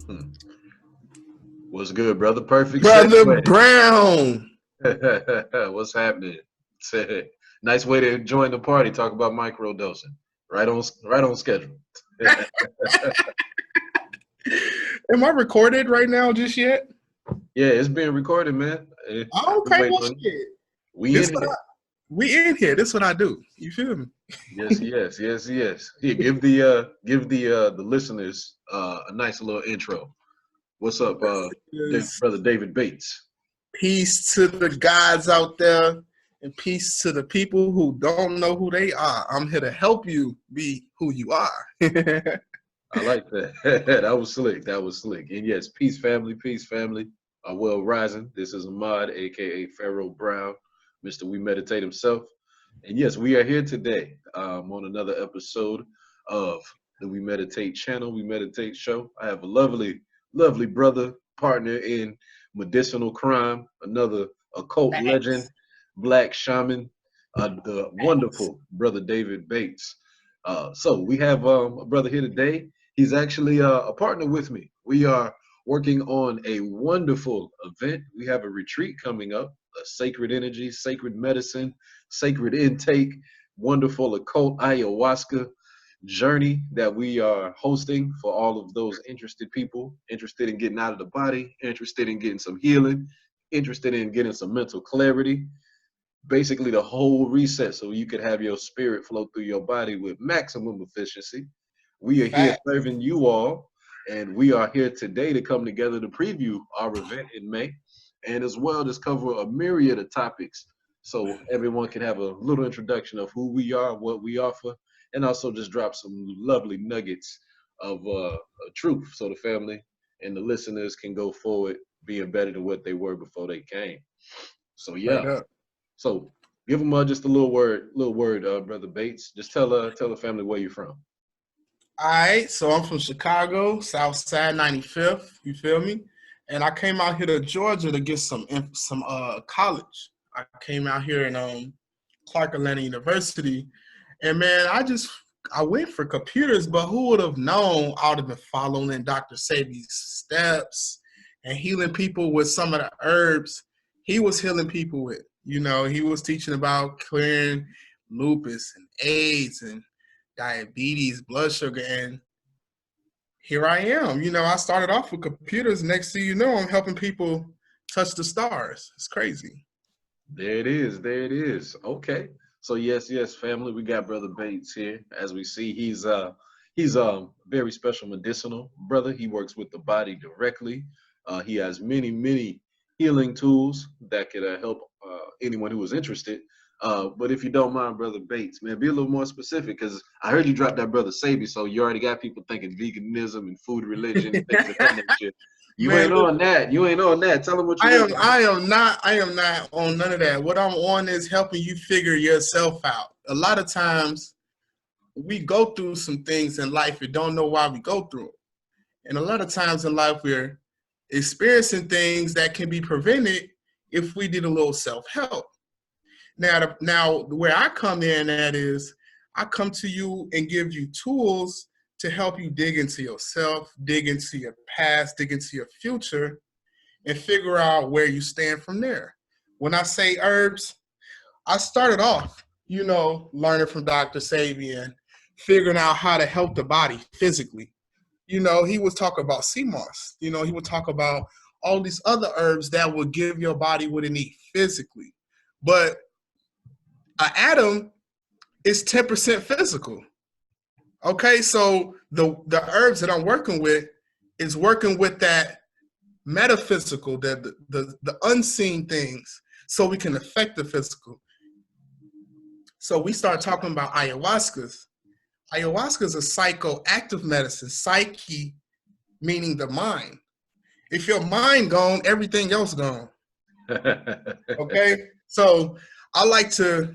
Hmm. What's good, brother? Perfect Brother segue. Brown. What's happening? Nice way to join the party. Talk about microdosing. Right on schedule. Am I recorded right now just yet? Yeah, it's being recorded, man. I've been Okay, waiting well on you. shit. We This in what here. we in here. This what I do. You feel me? Yes, yes, yes, yes. Here, give the listeners a nice little intro. What's up, Is brother David Bates? peace to the guys out there and peace to the people who don't know who they are. I'm here to help you be who you are. I like that. That was slick. That was slick. And yes, peace, family. Peace, family. Well rising. This is Ahmad, aka Pharaoh Brown, Mr. We Meditate himself. And yes, we are here today on another episode of the We Meditate channel, We Meditate show. I have a lovely, lovely brother, partner in medicinal crime, another occult legend, Facts. black shaman, the Facts. wonderful brother David Bates. So we have a brother here today. He's actually a partner with me. We are working on a wonderful event. We have a retreat coming up, a sacred energy, sacred medicine, sacred intake, wonderful occult ayahuasca journey that we are hosting for all of those interested people, interested in getting out of the body, interested in getting some healing, interested in getting some mental clarity, basically the whole reset so you could have your spirit flow through your body with maximum efficiency. We are here Facts. serving you all, and we are here today to come together to preview our event in May, and as well as cover a myriad of topics so everyone can have a little introduction of who we are, what we offer, and also just drop some lovely nuggets of truth so the family and the listeners can go forward being better than what they were before they came. So Straight yeah, up. so give them just a little word, brother Bates. Just tell the family where you're from. All right, so I'm from Chicago, South Side 95th. You feel me? And I came out here to Georgia to get some college. I came out here in Clark Atlanta University, and man, I went for computers, but who would have known I would have been following Dr. Sabi's steps and healing people with some of the herbs he was healing people with. You know, he was teaching about clearing lupus and AIDS and diabetes, blood sugar, and here I am. You know, I started off with computers. Next thing you know, I'm helping people touch the stars. It's crazy. There it is. There it is. Okay. So yes, yes, family, we got brother Bates here. As we see, he's a very special medicinal brother. He works with the body directly. He has many healing tools that could help anyone who is interested. But if you don't mind, brother Bates, man, be a little more specific because I heard you drop that brother Sabi, so you already got people thinking veganism and food religion and things of that nature. You Man, ain't on that. You ain't on that. Tell them what you working on. I am not on none of that. What I'm on is helping you figure yourself out. A lot of times we go through some things in life and don't know why we go through it. And a lot of times in life we're experiencing things that can be prevented if we did a little self-help. Now, where I come in at is I come to you and give you tools to help you dig into yourself, dig into your past, dig into your future, and figure out where you stand from there. When I say herbs, I started off, you know, learning from Dr. Sabian, figuring out how to help the body physically. You know, he would talk about sea moss. You know, he would talk about all these other herbs that will give your body what it needs physically. But an atom is 10% physical. Okay, so the herbs that I'm working with is working with that metaphysical, the unseen things, so we can affect the physical. So we start talking about ayahuascas. Ayahuasca is a psychoactive medicine. Psyche meaning the mind. If your mind gone, everything else gone. Okay, so I like to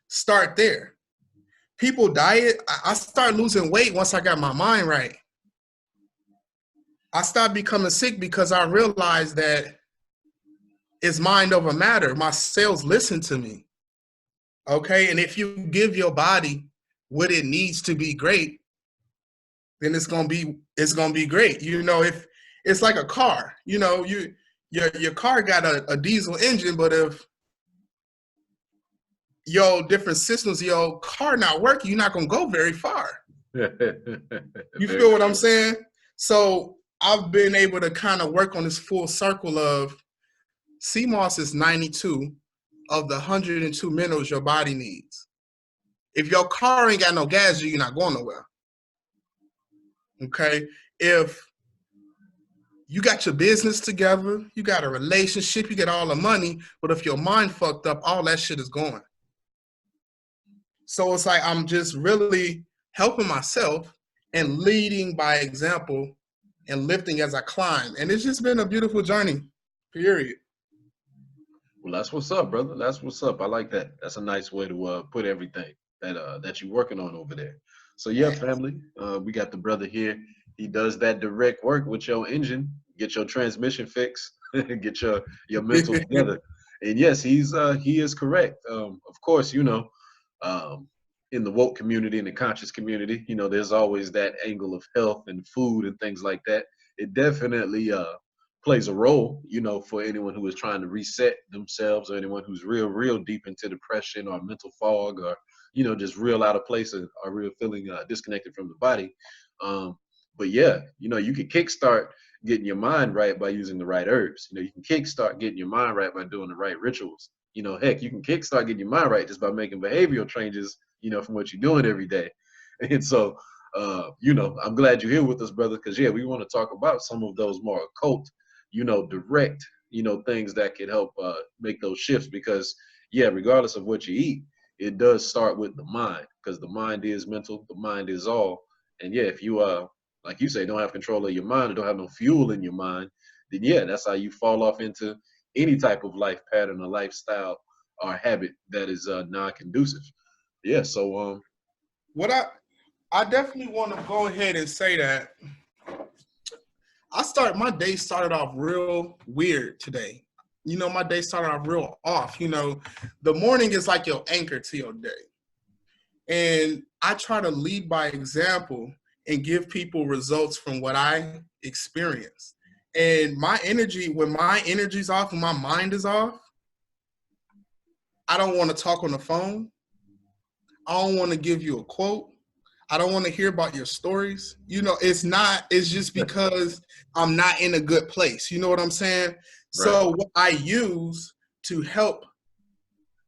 start there. People diet. I started losing weight once I got my mind right. I stopped becoming sick because I realized that it's mind over matter. My cells listen to me. Okay, and if you give your body what it needs to be great, then it's gonna be great. You know, it's like a car. You know, your car got a diesel engine, but if your different systems, your car not working, you're not gonna go very far. You feel what I'm saying? So I've been able to kind of work on this full circle of CMOS is 92 of the 102 minerals your body needs. If your car ain't got no gas, you're not going nowhere. Okay? If you got your business together, you got a relationship, you get all the money, but if your mind fucked up, all that shit is gone. So it's like I'm just really helping myself and leading by example and lifting as I climb. And it's just been a beautiful journey, period. Well, that's what's up, brother. That's what's up. I like that. That's a nice way to put everything that you're working on over there. So yeah, family, we got the brother here. He does that direct work with your engine, get your transmission fixed, get your mental together. And yes, he is correct. Of course, you know, in the woke community, in the conscious community, you know, there's always that angle of health and food and things like that. It definitely plays a role, you know, for anyone who is trying to reset themselves, or anyone who's real deep into depression or mental fog, or, you know, just real out of place, or real feeling disconnected from the body. But yeah, you know, you can kickstart getting your mind right by using the right herbs. You know, you can kickstart getting your mind right by doing the right rituals. You know, heck, you can kickstart getting your mind right just by making behavioral changes, you know, from what you're doing every day. And so, you know, I'm glad you're here with us, brother, because yeah, we want to talk about some of those more occult, you know, direct, you know, things that could help make those shifts. Because yeah, regardless of what you eat, it does start with the mind, because the mind is mental, the mind is all. And yeah, if you like you say, don't have control of your mind, or don't have no fuel in your mind, then yeah, that's how you fall off into any type of life pattern or lifestyle or habit that is non-conducive. Yeah, so What I definitely want to go ahead and say that my day started off real weird today. You know, my day started off real off. You know, the morning is like your anchor to your day. And I try to lead by example and give people results from what I experience. And my energy, when my energy's off and my mind is off, I don't want to talk on the phone. I don't want to give you a quote. I don't want to hear about your stories. You know, it's just because I'm not in a good place. You know what I'm saying? Right. So what I use to help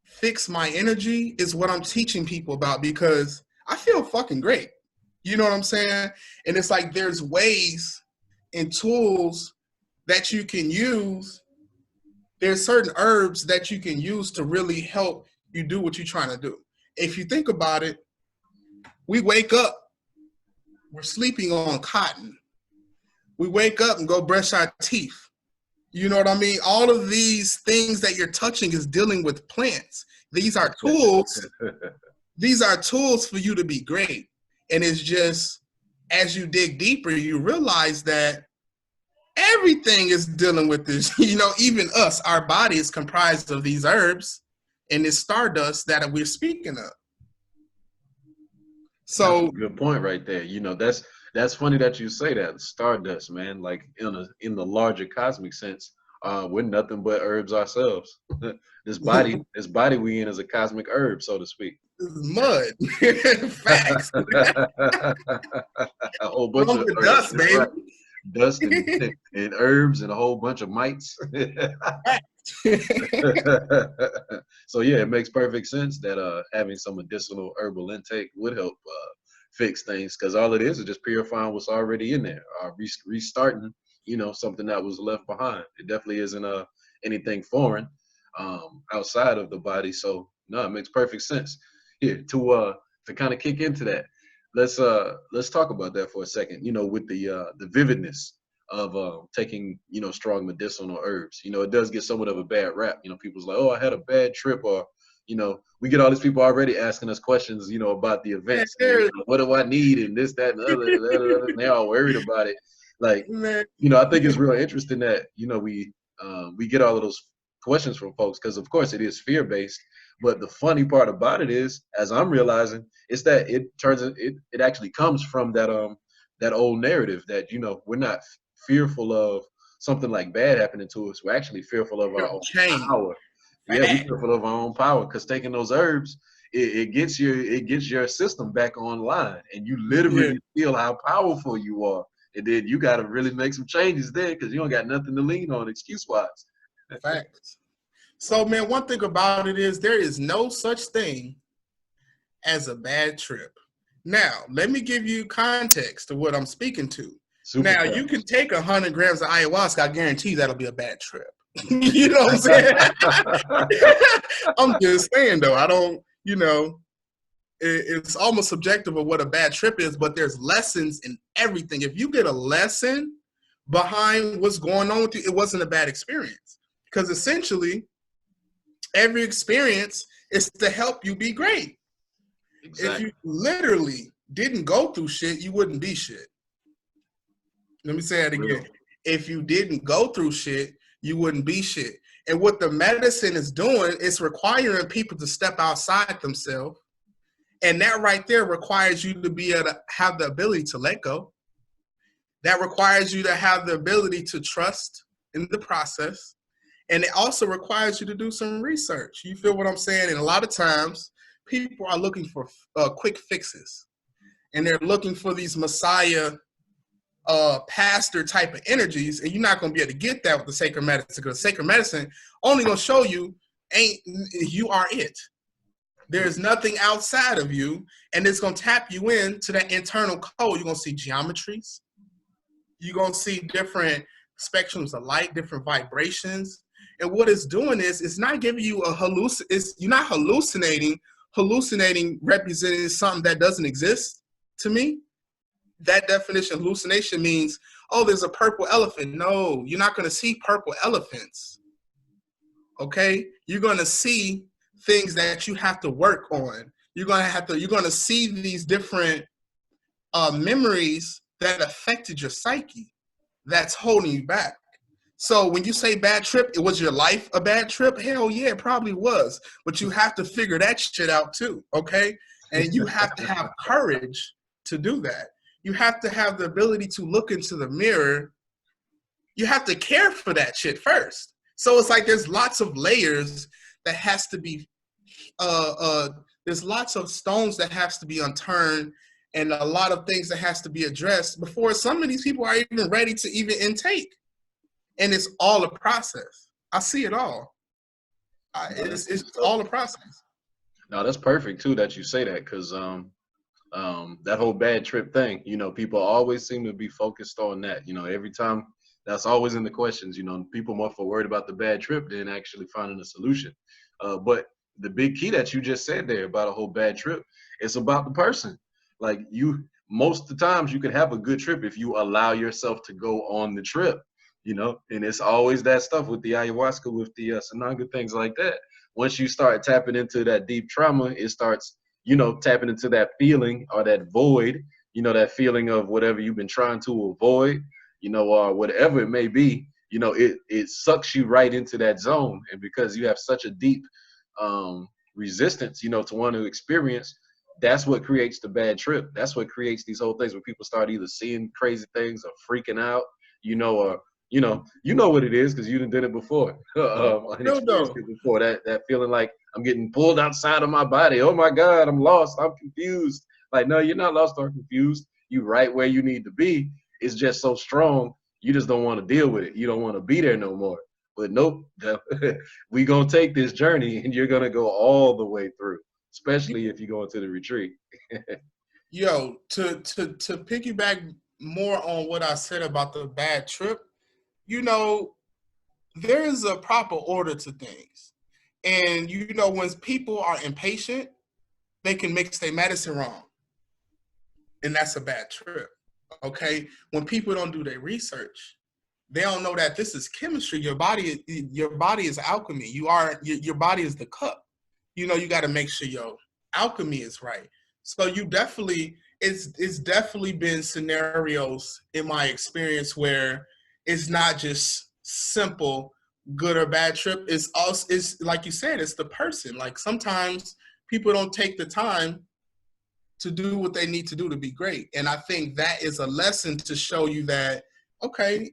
fix my energy is what I'm teaching people about, because I feel fucking great. You know what I'm saying? And it's like there's ways and tools that you can use. There's certain herbs that you can use to really help you do what you're trying to do. If you think about it, we wake up, we're sleeping on cotton. We wake up and go brush our teeth. You know what I mean? All of these things that you're touching is dealing with plants. These are tools. These are tools for you to be great. And it's just, as you dig deeper, you realize that everything is dealing with this. You know, even us, our body is comprised of these herbs and this stardust that we're speaking of. So that's a good point right there. You know, that's funny that you say that. Stardust, man. Like in the larger cosmic sense, we're nothing but herbs ourselves. this body we in is a cosmic herb, so to speak. Mud. Facts. A whole bunch of herbs, dust, baby. Right. Dust and herbs and a whole bunch of mites. So yeah, it makes perfect sense that having some medicinal herbal intake would help fix things, because all it is just purifying what's already in there, restarting, you know, something that was left behind. It definitely isn't anything foreign outside of the body. So no, it makes perfect sense. Here to kind of kick into that, let's talk about that for a second. You know, with the vividness of taking, you know, strong medicinal herbs. You know, it does get somewhat of a bad rap. You know, people's like, oh, I had a bad trip, or, you know, we get all these people already asking us questions, you know, about the events. And, you know, what do I need, and this, that, and the other, and they're all worried about it. Like, you know, I think it's real interesting that, you know, we get all of those questions from folks, because of course it is fear-based. But the funny part about it is, as I'm realizing, it's that it actually comes from that old narrative that, you know, we're not fearful of something like bad happening to us. We're actually fearful of our own Change. power. Yeah, we're fearful of our own power because taking those herbs, it gets your system back online, and you Yeah, literally feel how powerful you are. And then you got to really make some changes there because you don't got nothing to lean on excuse wise. facts. So, man, one thing about it is there is no such thing as a bad trip. Now, let me give you context to what I'm speaking to. Super Now, you can fast. take 100 grams of ayahuasca. I guarantee that'll be a bad trip. You know what I'm saying? I'm just saying, though. I don't, it's almost subjective of what a bad trip is, but there's lessons in everything. If you get a lesson behind what's going on with you, it wasn't a bad experience. Because essentially, every experience is to help you be great. Exactly. If you literally didn't go through shit, you wouldn't be shit. Let me say that again. If you didn't go through shit, you wouldn't be shit. And what the medicine is doing is requiring people to step outside themselves. And that right there requires you to be able to have the ability to let go. That requires you to have the ability to trust in the process. And it also requires you to do some research. You feel what I'm saying? And a lot of times, people are looking for quick fixes. And they're looking for these messiah pastor type of energies. And you're not going to be able to get that with the sacred medicine. Because sacred medicine only going to show you you are it. There's nothing outside of you. And it's going to tap you into that internal code. You're going to see geometries. You're going to see different spectrums of light, different vibrations. And what it's doing is it's not giving you you're not hallucinating. Hallucinating representing something that doesn't exist to me. That definition, hallucination, means, oh, there's a purple elephant. No, you're not going to see purple elephants. Okay? You're going to see things that you have to work on. You're going to see these different memories that affected your psyche that's holding you back. So when you say bad trip, was your life a bad trip? Hell yeah, it probably was. But you have to figure that shit out too, okay? And you have to have courage to do that. You have to have the ability to look into the mirror. You have to care for that shit first. So it's like there's lots of layers that has to be, there's lots of stones that has to be unturned and a lot of things that has to be addressed before some of these people are even ready to even intake. And it's all a process. I see it all. It's all a process. No, that's perfect too that you say that because that whole bad trip thing, people always seem to be focused on that. Every time that's always in the questions. People more worried about the bad trip than actually finding a solution. But the big key that you just said there about a whole bad trip, it's about the person. Like most of the times you can have a good trip if you allow yourself to go on the trip. And it's always that stuff with the ayahuasca, with the sananga, things like that. Once you start tapping into that deep trauma, it starts, tapping into that feeling or that void, that feeling of whatever you've been trying to avoid, or whatever it may be, it sucks you right into that zone. And because you have such a deep resistance, to want to experience, that's what creates the bad trip. That's what creates these whole things where people start either seeing crazy things or freaking out, or you know what it is because you did it before. Experienced it before. That feeling like I'm getting pulled outside of my body. Oh my God, I'm lost. I'm confused. Like, no, you're not lost or confused. You right where you need to be. It's just so strong. You just don't want to deal with it. You don't want to be there no more. But nope, we gonna take this journey and you're gonna go all the way through, especially if you go into the retreat. Yo, to piggyback more on what I said about the bad trip, there is a proper order to things. And, when people are impatient, they can mix their medicine wrong. And that's a bad trip, okay? When people don't do their research, they don't know that this is chemistry. Your body is alchemy. Your body is the cup. You got to make sure your alchemy is right. So you definitely, it's definitely been scenarios in my experience where it's not just simple good or bad trip. It's like you said, it's the person. Like sometimes people don't take the time to do what they need to do to be great. And I think that is a lesson to show you that Okay,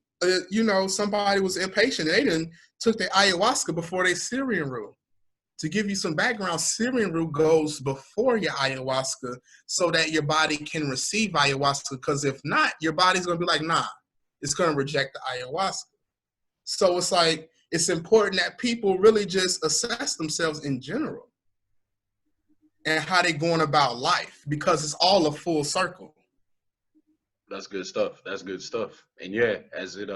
you know, somebody was impatient. They didn't took the ayahuasca before they Syrian root. To give you some background, Syrian root goes before your ayahuasca so that your body can receive ayahuasca. Because if not, your body's going to be like, nah, it's going to reject the ayahuasca. So it's like, it's important that people really just assess themselves in general and how they're going about life, because it's all a full circle. That's good stuff. That's good stuff. And yeah, as it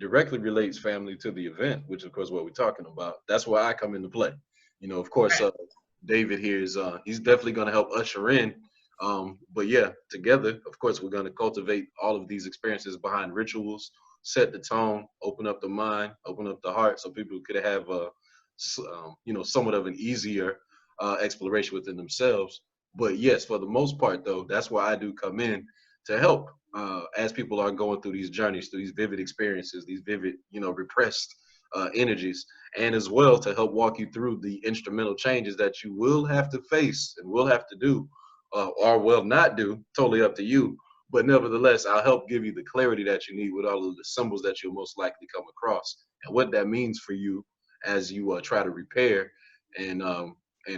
directly relates family to the event, which of course what we're talking about, that's where I come into play. You know, of course, David here is he's definitely going to help usher in. But yeah, together, of course, we're going to cultivate all of these experiences behind rituals, set the tone, open up the mind, open up the heart, so people could have you know, somewhat of an easier exploration within themselves. But yes, for the most part, though, that's where I do come in to help as people are going through these journeys, through these vivid experiences, these vivid, you know, repressed energies, and as well to help walk you through the instrumental changes that you will have to face and will have to do, or will not do, totally up to you. But nevertheless, I'll help give you the clarity that you need with all of the symbols that you'll most likely come across and what that means for you as you try to repair and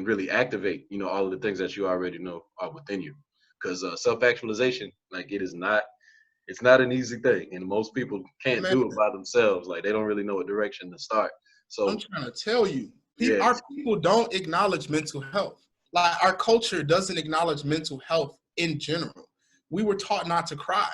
really activate, you know, all of the things that you already know are within you. Because self-actualization, like it's not an easy thing, and most people can't Man, do it by themselves. Like they don't really know what direction to start. I'm So trying to tell you, yeah, our people don't acknowledge mental health. Like our culture doesn't acknowledge mental health in general. We were taught not to cry.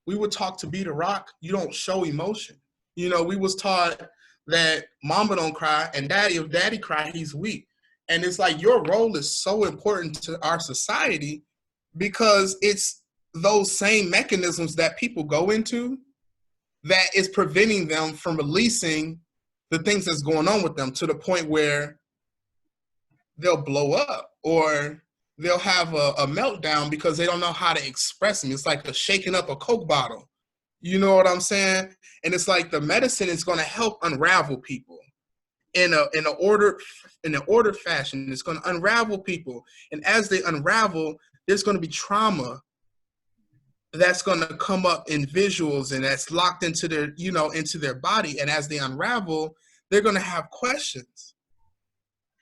We were taught to be the rock. You don't show emotion. You know, we was taught that mama don't cry and daddy, if daddy cry, he's weak. And it's like your role is so important to our society because it's those same mechanisms that people go into that is preventing them from releasing the things that's going on with them to the point where they'll blow up or they'll have a meltdown because they don't know how to express them. It's like a shaking up a Coke bottle. You know what I'm saying? And it's like the medicine is going to help unravel people in an ordered fashion. It's going to unravel people, and as they unravel, there's going to be trauma that's going to come up in visuals and that's locked into their, you know, into their body. And as they unravel, they're going to have questions.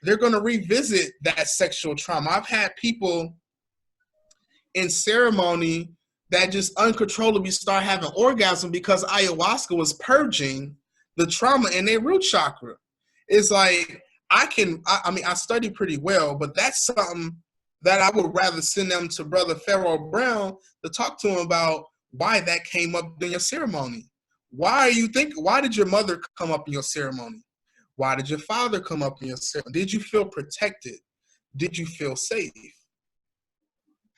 They're going to revisit that sexual trauma. I've had people in ceremony that just uncontrollably start having orgasm because ayahuasca was purging the trauma in their root chakra. It's like, I mean, I study pretty well, but that's something that I would rather send them to Brother Pharaoh Brown to talk to him about why that came up in your ceremony. Why did your mother come up in your ceremony? Why did your father come up in your ceremony? Did you feel protected? Did you feel safe?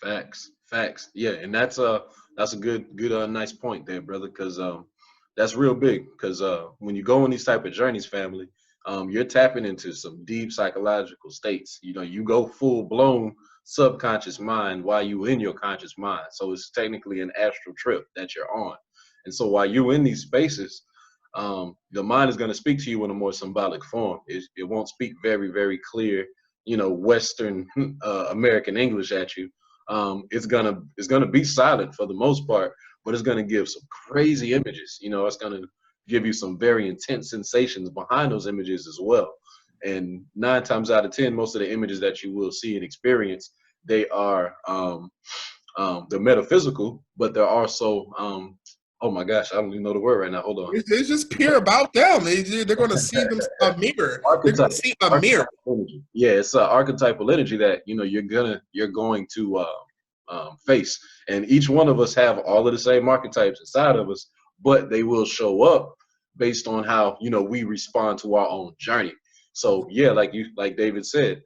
facts. Yeah, and that's a good nice point there, brother, because that's real big. Because when you go on these type of journeys, family, you're tapping into some deep psychological states. You know, you go full blown subconscious mind while you in your conscious mind. So it's technically an astral trip that you're on. And so while you're in these spaces, the mind is going to speak to you in a more symbolic form. It won't speak very, very clear, you know, Western American English at you. It's gonna be silent for the most part, but it's gonna give some crazy images. You know, it's gonna give you some very intense sensations behind those images as well. And 9 times out of 10, most of the images that you will see and experience, they are they're metaphysical, but they're also oh my gosh, I don't even know the word right now. Hold on. It's just pure about them. They're going to see them a mirror. They're going Archetype, to see a mirror. archetypal energy. Yeah, it's an archetypal energy that you know you're going to face, and each one of us have all of the same archetypes inside of us, but they will show up based on how you know we respond to our own journey. So yeah, like David said,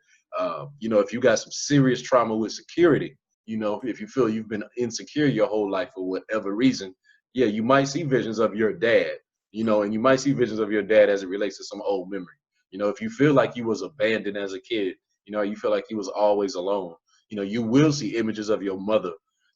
you know, if you got some serious trauma with security, you know, if you feel you've been insecure your whole life for whatever reason, yeah, you might see visions of your dad, you know, and you might see visions of your dad as it relates to some old memory. You know, if you feel like you was abandoned as a kid, you know, you feel like you was always alone, you know, you will see images of your mother,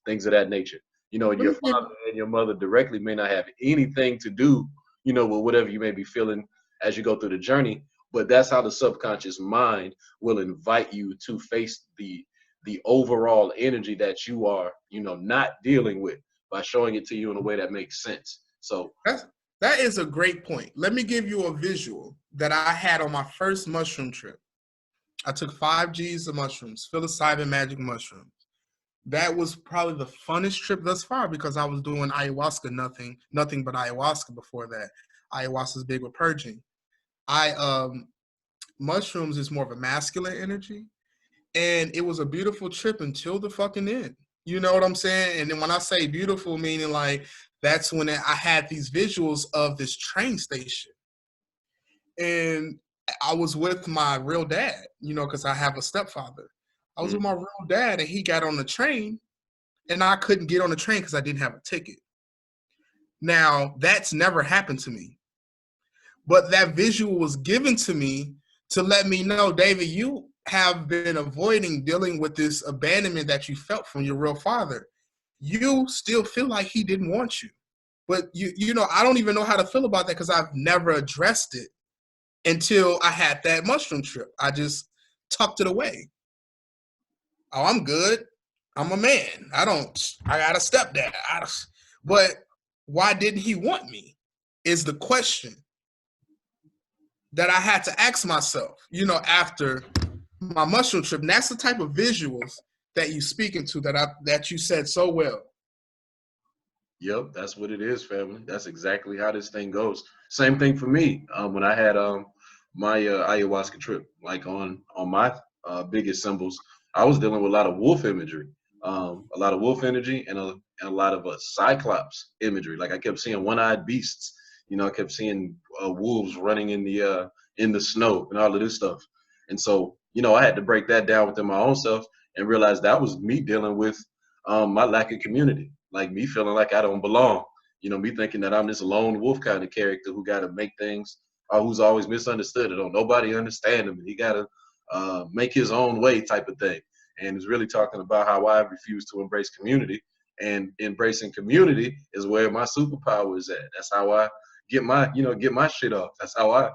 things of that nature. You know, and Let your me give, father and your mother directly may not have anything to do, you know, with whatever you may be feeling as you go through the journey. But that's how the subconscious mind will invite you to face the overall energy that you are, you know, not dealing with by showing it to you in a way that makes sense. So That is a great point. Let me give you a visual that I had on my first mushroom trip. I took 5 G's of mushrooms, psilocybin magic mushrooms. That was probably the funnest trip thus far because I was doing ayahuasca, nothing but ayahuasca before that. Ayahuasca is big with purging. Mushrooms is more of a masculine energy, and it was a beautiful trip until the fucking end. You know what I'm saying? And then when I say beautiful, meaning like that's when I had these visuals of this train station, and I was with my real dad. You know, because I have a stepfather. I was with my real dad, and he got on the train, and I couldn't get on the train because I didn't have a ticket. Now that's never happened to me, but that visual was given to me to let me know, David, you have been avoiding dealing with this abandonment that you felt from your real father. You still feel like he didn't want you. But you know, I don't even know how to feel about that because I've never addressed it until I had that mushroom trip. I just tucked it away. Oh, I'm good. I'm a man. I got a stepdad. But why didn't he want me is the question that I had to ask myself, you know, after my mushroom trip. And that's the type of visuals that you speaking to that you said so well. Yep, that's what it is, family. That's exactly how this thing goes. Same thing for me. When I had my ayahuasca trip, like on my biggest symbols, I was dealing with a lot of wolf imagery, a lot of wolf energy, and a lot of cyclops imagery. Like I kept seeing one-eyed beasts. You know, I kept seeing wolves running in the snow and all of this stuff. And so, you know, I had to break that down within my own self and realize that was me dealing with my lack of community, like me feeling like I don't belong. You know, me thinking that I'm this lone wolf kind of character who got to make things, who's always misunderstood. Don't nobody understand him. He got to make his own way type of thing. And it's really talking about how I refuse to embrace community. And embracing community is where my superpower is at. That's how I get my shit off. That's how I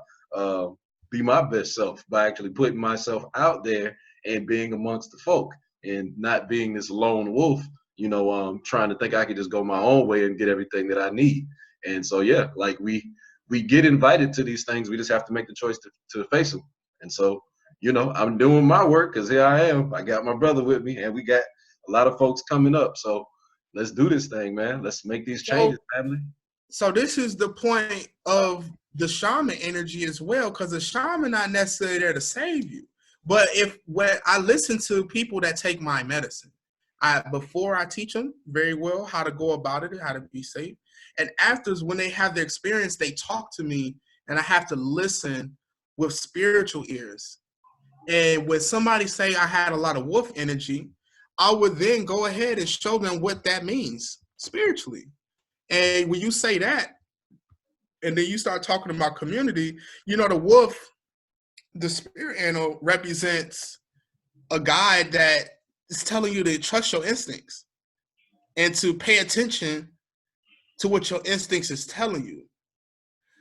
be my best self, by actually putting myself out there and being amongst the folk and not being this lone wolf, you know, trying to think I could just go my own way and get everything that I need. And so, yeah, like we get invited to these things. We just have to make the choice to face them. And so, you know, I'm doing my work because here I am. I got my brother with me, and we got a lot of folks coming up. So let's do this thing, man. Let's make these changes, family. So this is the point of the shaman energy as well, because the shaman not necessarily there to save you. But when I listen to people that take my medicine, before I teach them very well how to go about it, how to be safe, and afterwards when they have their experience, they talk to me, and I have to listen with spiritual ears. And when somebody say I had a lot of wolf energy, I would then go ahead and show them what that means spiritually. And when you say that, and then you start talking about community, you know, the wolf, the spirit animal, represents a guide that is telling you to trust your instincts and to pay attention to what your instincts is telling you.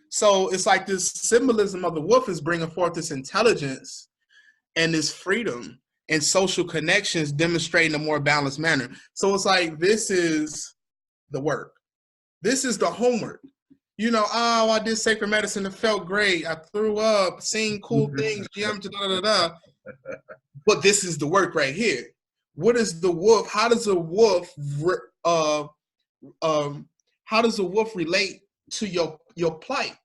So it's like this symbolism of the wolf is bringing forth this intelligence and this freedom and social connections, demonstrating a more balanced manner. So it's like, this is the work. This is the homework. You know, oh, I did sacred medicine. It felt great. I threw up, seen cool things, geometry, But this is the work right here. What is the wolf? How does a wolf relate to your plight,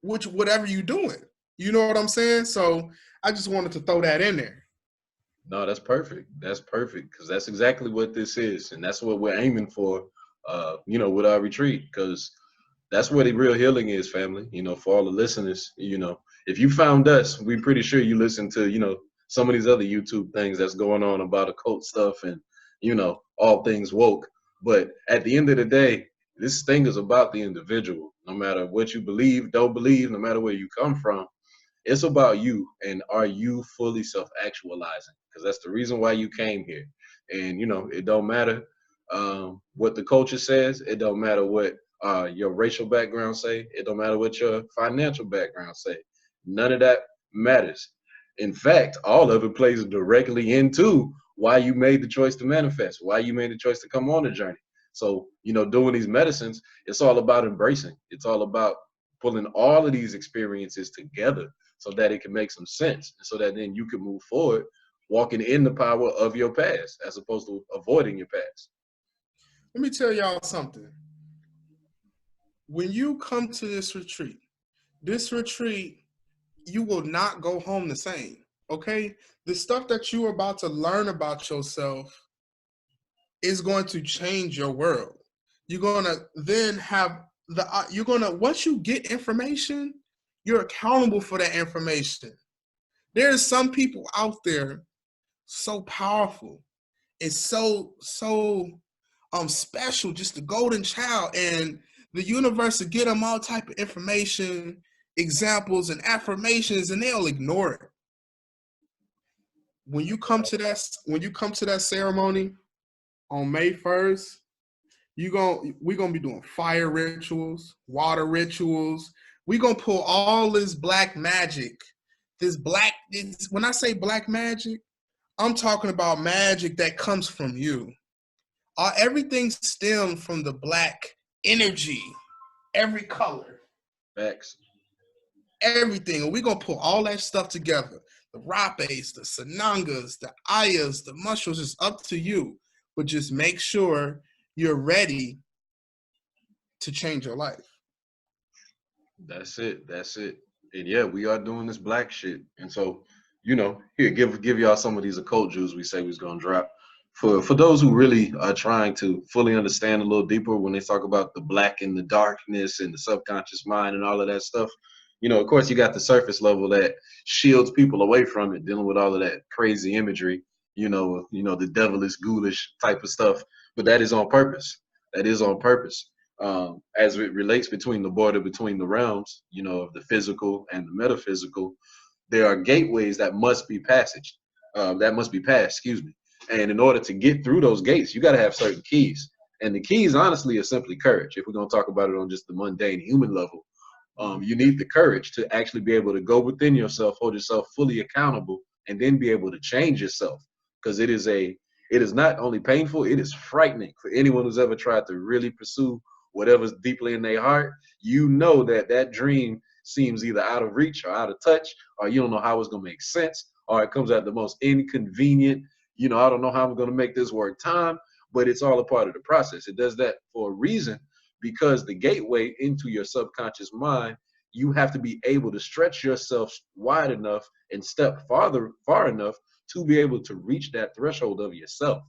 whatever you're doing? You know what I'm saying? So I just wanted to throw that in there. No, that's perfect. That's perfect, because that's exactly what this is, and that's what we're aiming for. You know, with our retreat, because that's where the real healing is, family. You know, for all the listeners, you know, if you found us, we're pretty sure you listen to, you know, some of these other YouTube things that's going on about occult stuff and, you know, all things woke. But at the end of the day, this thing is about the individual. No matter what you believe, don't believe, no matter where you come from, it's about you. And are you fully self-actualizing? Because that's the reason why you came here. And, you know, it don't matter what the culture says. It don't matter what your racial background say. It don't matter what your financial background say. None of that matters. In fact, all of it plays directly into why you made the choice to manifest, why you made the choice to come on the journey. So, doing these medicines, it's all about embracing. It's all about pulling all of these experiences together so that it can make some sense, and so that then you can move forward walking in the power of your past as opposed to avoiding your past. Let me tell y'all something. When you come to this retreat, you will not go home the same. Okay? The stuff that you're about to learn about yourself is going to change your world. You're going to then have once you get information, you're accountable for that information. There's some people out there so powerful. It's so special, just the golden child, and the universe will get them all type of information, examples, and affirmations, and they'll ignore it. When you come to that ceremony on May 1st, we're gonna be doing fire rituals, water rituals. We're gonna pull all this black magic. When I say black magic, I'm talking about magic that comes from you. Everything stems from the black energy, every color. Facts. Everything. And we're going to put all that stuff together. The rapes, the sanangas, the ayas, the mushrooms, is up to you. But just make sure you're ready to change your life. That's it. And yeah, we are doing this black shit. And so, here, give y'all some of these occult Jews we say we was gonna drop. For those who really are trying to fully understand a little deeper when they talk about the black and the darkness and the subconscious mind and all of that stuff, of course you got the surface level that shields people away from it, dealing with all of that crazy imagery, the devilish, ghoulish type of stuff. But that is on purpose. That is on purpose. As it relates between the border between the realms, of the physical and the metaphysical, there are gateways that must be passed, excuse me. And in order to get through those gates, you got to have certain keys. And the keys, honestly, are simply courage. If we're going to talk about it on just the mundane human level, you need the courage to actually be able to go within yourself, hold yourself fully accountable, and then be able to change yourself. Because it is not only painful, it is frightening for anyone who's ever tried to really pursue whatever's deeply in their heart. That dream seems either out of reach or out of touch, or you don't know how it's going to make sense, or it comes at the most inconvenient. I don't know how I'm going to make this work time, but it's all a part of the process. It does that for a reason, because the gateway into your subconscious mind, you have to be able to stretch yourself wide enough and step far enough to be able to reach that threshold of yourself.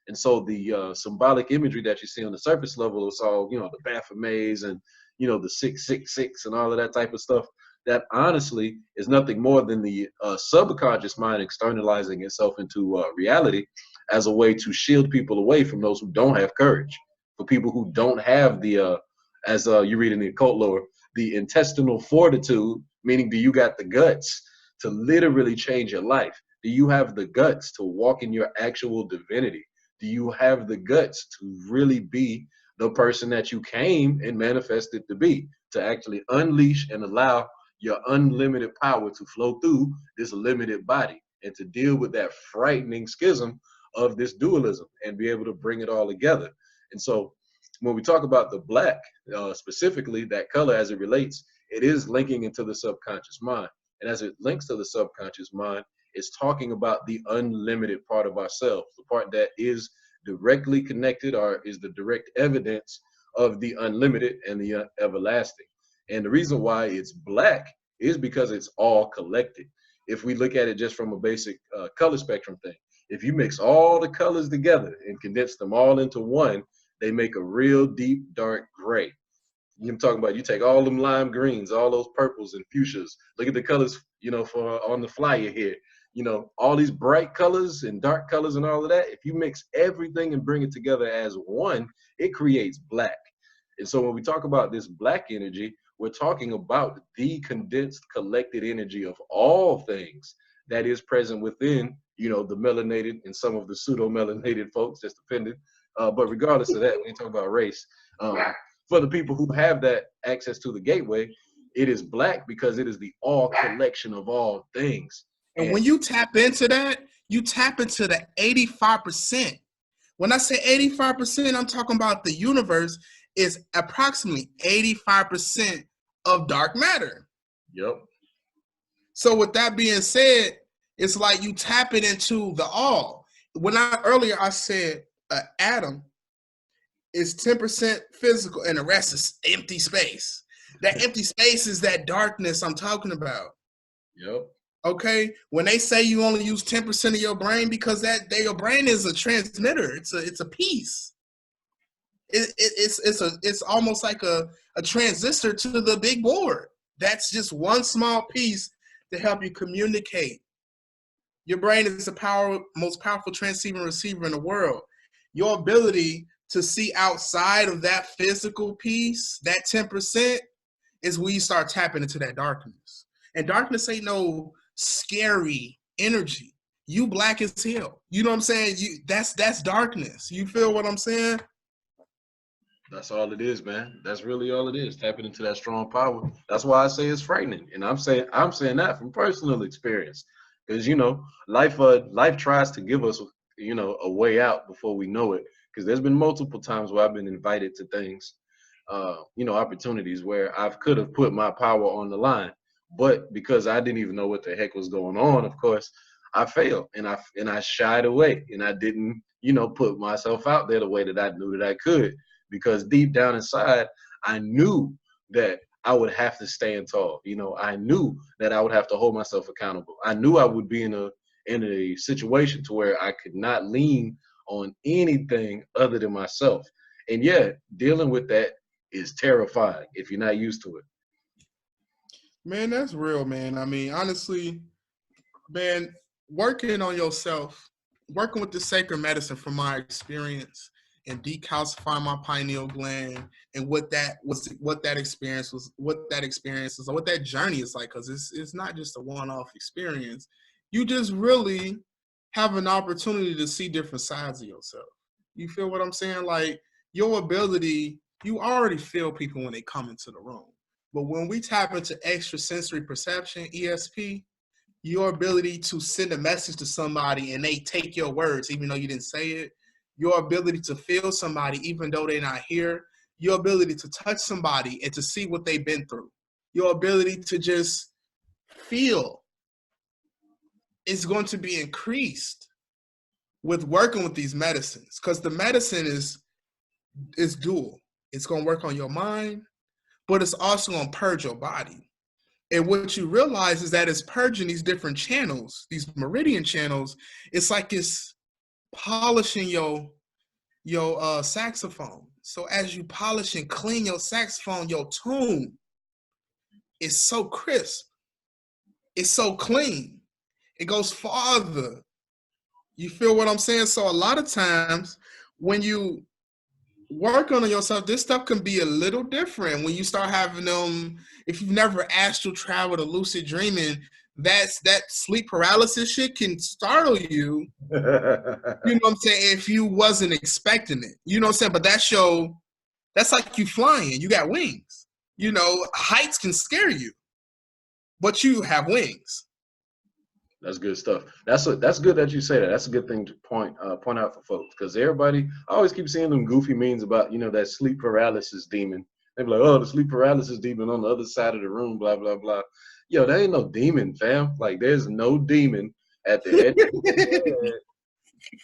And so the symbolic imagery that you see on the surface level, it's all, the Baphomets and, the 666 and all of that type of stuff. That honestly is nothing more than the subconscious mind externalizing itself into reality as a way to shield people away from those who don't have courage, for people who don't have the, as you read in the occult lore, the intestinal fortitude, meaning do you got the guts to literally change your life? Do you have the guts to walk in your actual divinity? Do you have the guts to really be the person that you came and manifested to be, to actually unleash and allow your unlimited power to flow through this limited body, and to deal with that frightening schism of this dualism and be able to bring it all together? And so when we talk about the black, specifically that color as it relates, it is linking into the subconscious mind. And as it links to the subconscious mind, it's talking about the unlimited part of ourselves, the part that is directly connected or is the direct evidence of the unlimited and the everlasting. And the reason why it's black is because it's all collected. If we look at it just from a basic color spectrum thing, if you mix all the colors together and condense them all into one, they make a real deep, dark gray. I'm talking about, you take all them lime greens, all those purples and fuchsias. Look at the colors, for on the flyer here. All these bright colors and dark colors and all of that. If you mix everything and bring it together as one, it creates black. And so when we talk about this black energy, we're talking about the condensed, collected energy of all things that is present within, the melanated and some of the pseudo-melanated folks, just depending. But regardless of that, when you talk about race, for the people who have that access to the gateway, it is black because it is the all collection of all things. And when you tap into that, you tap into the 85%. When I say 85%, I'm talking about the universe is approximately 85% of dark matter. Yep. So with that being said, it's like you tap it into the all. Earlier I said an atom is 10% physical and the rest is empty space. That empty space is that darkness I'm talking about. Yep. Okay, when they say you only use 10% of your brain because your brain is a transmitter. It's a piece. It's almost like a transistor to the big board. That's just one small piece to help you communicate. Your brain is the most powerful transceiver and receiver in the world. Your ability to see outside of that physical piece, that 10%, is when you start tapping into that darkness. And darkness ain't no scary energy. You black as hell. You know what I'm saying? That's darkness. You feel what I'm saying? That's all it is, man. That's really all it is. Tapping into that strong power. That's why I say it's frightening. And I'm saying that from personal experience. Because life tries to give us, a way out before we know it. Because there's been multiple times where I've been invited to things, opportunities where I could have put my power on the line. But because I didn't even know what the heck was going on, of course, I failed and I shied away and I didn't, put myself out there the way that I knew that I could. Because deep down inside, I knew that I would have to stand tall. I knew that I would have to hold myself accountable. I knew I would be in a situation to where I could not lean on anything other than myself. And yeah, dealing with that is terrifying if you're not used to it. Man, that's real, man. I mean, honestly, man, working on yourself, working with the sacred medicine from my experience and decalcifying my pineal gland and what that experience was, what that journey is like, because it's not just a one-off experience. You just really have an opportunity to see different sides of yourself. You feel what I'm saying? Like your ability, you already feel people when they come into the room. But when we tap into extrasensory perception, ESP, your ability to send a message to somebody and they take your words, even though you didn't say it, your ability to feel somebody, even though they're not here, your ability to touch somebody and to see what they've been through, your ability to just feel is going to be increased with working with these medicines, because the medicine is dual. It's going to work on your mind, but it's also going to purge your body. And what you realize is that it's purging these different channels, these meridian channels. It's like it's polishing your saxophone. So as you polish and clean your saxophone, your tune is so crisp. It's so clean. It goes farther. You feel what I'm saying? So a lot of times when you work on yourself, this stuff can be a little different when you start having them. If you've never astral traveled or lucid dreaming, that sleep paralysis shit can startle you. You know what I'm saying? If you wasn't expecting it, you know what I'm saying? But that's like you flying. You got wings. Heights can scare you, but you have wings. That's good stuff. That's good that you say that. That's a good thing to point out for folks, because everybody, I always keep seeing them goofy memes about that sleep paralysis demon. They be like, oh, the sleep paralysis demon on the other side of the room, blah blah blah. Yo, there ain't no demon, fam. Like there's no demon at the head of your head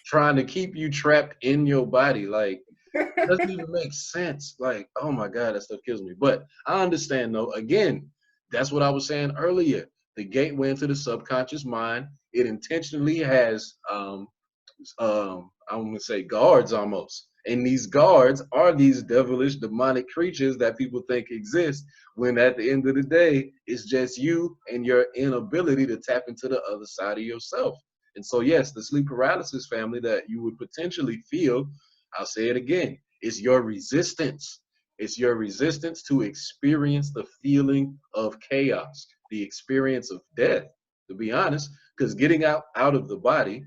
trying to keep you trapped in your body. Like it doesn't even make sense. Like, oh my God, that stuff kills me. But I understand though. Again, that's what I was saying earlier. The gateway into the subconscious mind. It intentionally has I'm gonna say guards almost. And these guards are these devilish demonic creatures that people think exist, when at the end of the day, it's just you and your inability to tap into the other side of yourself. And so yes, the sleep paralysis family that you would potentially feel, I'll say it again, it's your resistance. It's your resistance to experience the feeling of chaos, the experience of death, to be honest, because getting out of the body,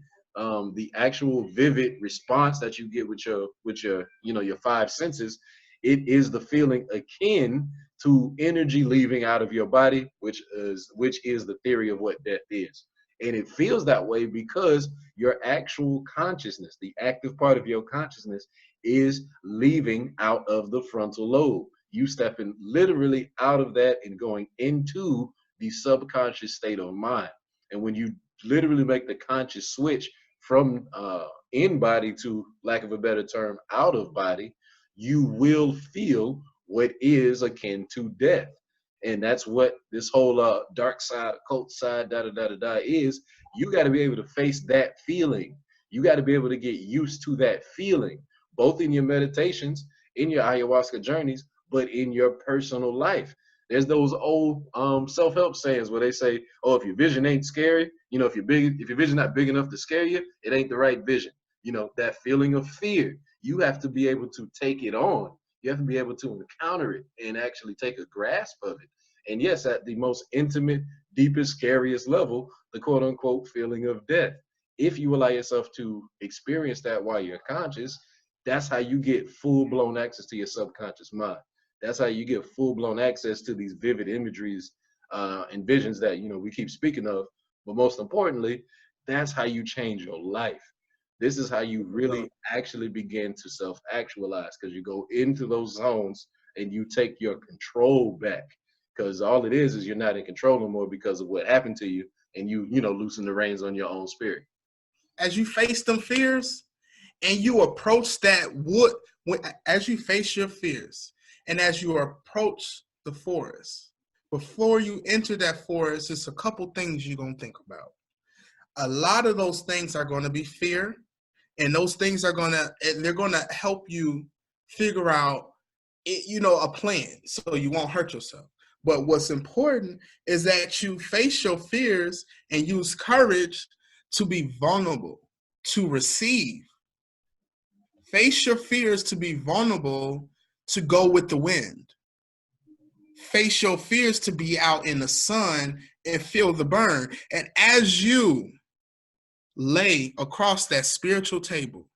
the actual vivid response that you get with your five senses, it is the feeling akin to energy leaving out of your body, which is the theory of what death is. And it feels that way because your actual consciousness, the active part of your consciousness, is leaving out of the frontal lobe. You stepping literally out of that and going into the subconscious state of mind. And when you literally make the conscious switch from in body to, lack of a better term, out of body, you will feel what is akin to death. And that's what this whole dark side, occult side, da da da da da is. You got to be able to face that feeling. You got to be able to get used to that feeling, both in your meditations, in your ayahuasca journeys, but in your personal life. There's those old self-help sayings where they say, "Oh, if your vision ain't scary, you know, if your vision not big enough to scare you, it ain't the right vision." You know, that feeling of fear. You have to be able to take it on. You have to be able to encounter it and actually take a grasp of it. And yes, at the most intimate, deepest, scariest level, the quote unquote feeling of death. If you allow yourself to experience that while you're conscious, that's how you get full blown access to your subconscious mind. That's how you get full blown access to these vivid imageries and visions that, you know, we keep speaking of. But most importantly, that's how you change your life. This is how you really actually begin to self actualize, because you go into those zones and you take your control back. Because all it is you're not in control no more because of what happened to you, and you know, loosen the reins on your own spirit. As you face them fears and you approach that as you face your fears and as you approach the forest, before you enter that forest, it's a couple things you're going to think about. A lot of those things are going to be fear, and those things they're going to help you figure out a plan so you won't hurt yourself. But what's important is that you face your fears and use courage to be vulnerable, to receive. Face your fears to be vulnerable, to go with the wind. Face your fears to be out in the sun and feel the burn. And as you lay across that spiritual table,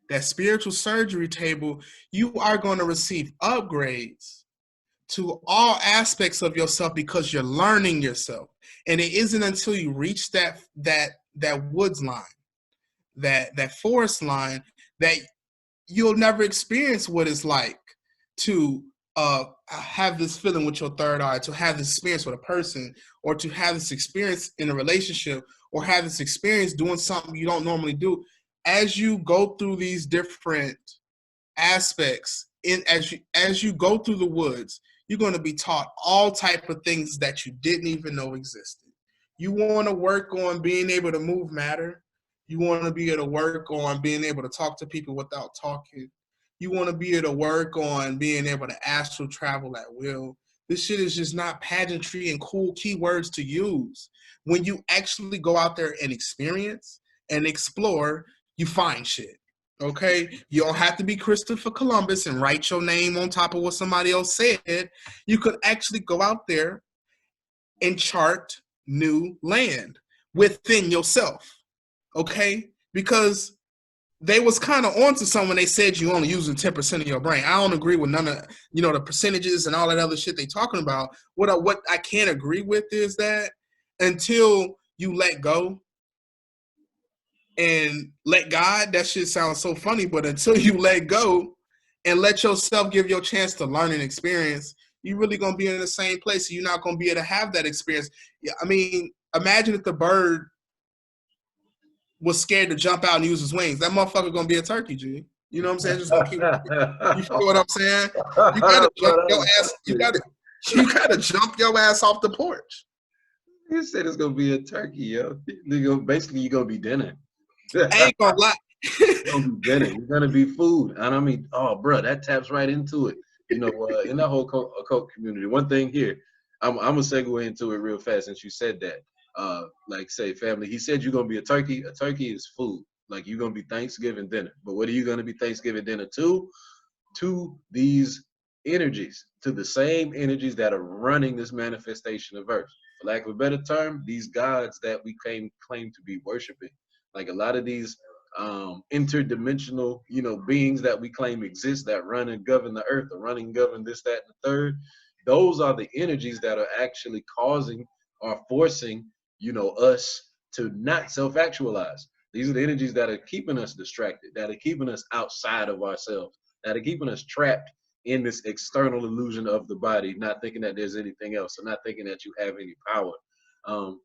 that spiritual surgery table, you are going to receive upgrades to all aspects of yourself because you're learning yourself. And it isn't until you reach that woods line, that forest line, that you'll never experience what it's like to have this feeling with your third eye, to have this experience with a person, or to have this experience in a relationship, or have this experience doing something you don't normally do. As you go through these different aspects, as you go through the woods, you're going to be taught all type of things that you didn't even know existed. You want to work on being able to move matter. You want to be able to work on being able to talk to people without talking. You want to be able to work on being able to astral travel at will. This shit is just not pageantry and cool keywords to use. When you actually go out there and experience and explore, you find shit. Okay, you don't have to be Christopher Columbus and write your name on top of what somebody else said. You could actually go out there and chart new land within yourself. Okay, because they was kind of onto someone. They said you only using 10% of your brain. I don't agree with none of the percentages and all that other shit they talking about. What I can't agree with is that until you let go and let God, that shit sounds so funny, but until you let go and let yourself give your chance to learn and experience, you're really going to be in the same place. You're not going to be able to have that experience. I mean, imagine if the bird was scared to jump out and use his wings. That motherfucker going to be a turkey, G. You know what I'm saying? Just gonna keep, you feel what I'm saying? You got to jump your ass. You got to jump your ass off the porch. You said it's going to be a turkey, yo. Basically, you're going to be dinner. I ain't gonna lie. You're gonna be dinner. You're gonna be food, and I mean, oh, bro, that taps right into it. You know, in that whole occult community, one thing here, I'm gonna segue into it real fast since you said that. Like, say, family. He said you're gonna be a turkey. A turkey is food. Like, you're gonna be Thanksgiving dinner. But what are you gonna be Thanksgiving dinner to? To these energies, to the same energies that are running this manifestation of Earth. For lack of a better term, these gods that we claim to be worshiping. Like a lot of these interdimensional, beings that we claim exist that run and govern the earth, or run and govern this, that, and the third. Those are the energies that are actually causing or forcing you know, us to not self-actualize. These are the energies that are keeping us distracted, that are keeping us outside of ourselves, that are keeping us trapped in this external illusion of the body, not thinking that there's anything else, and not thinking that you have any power. Um,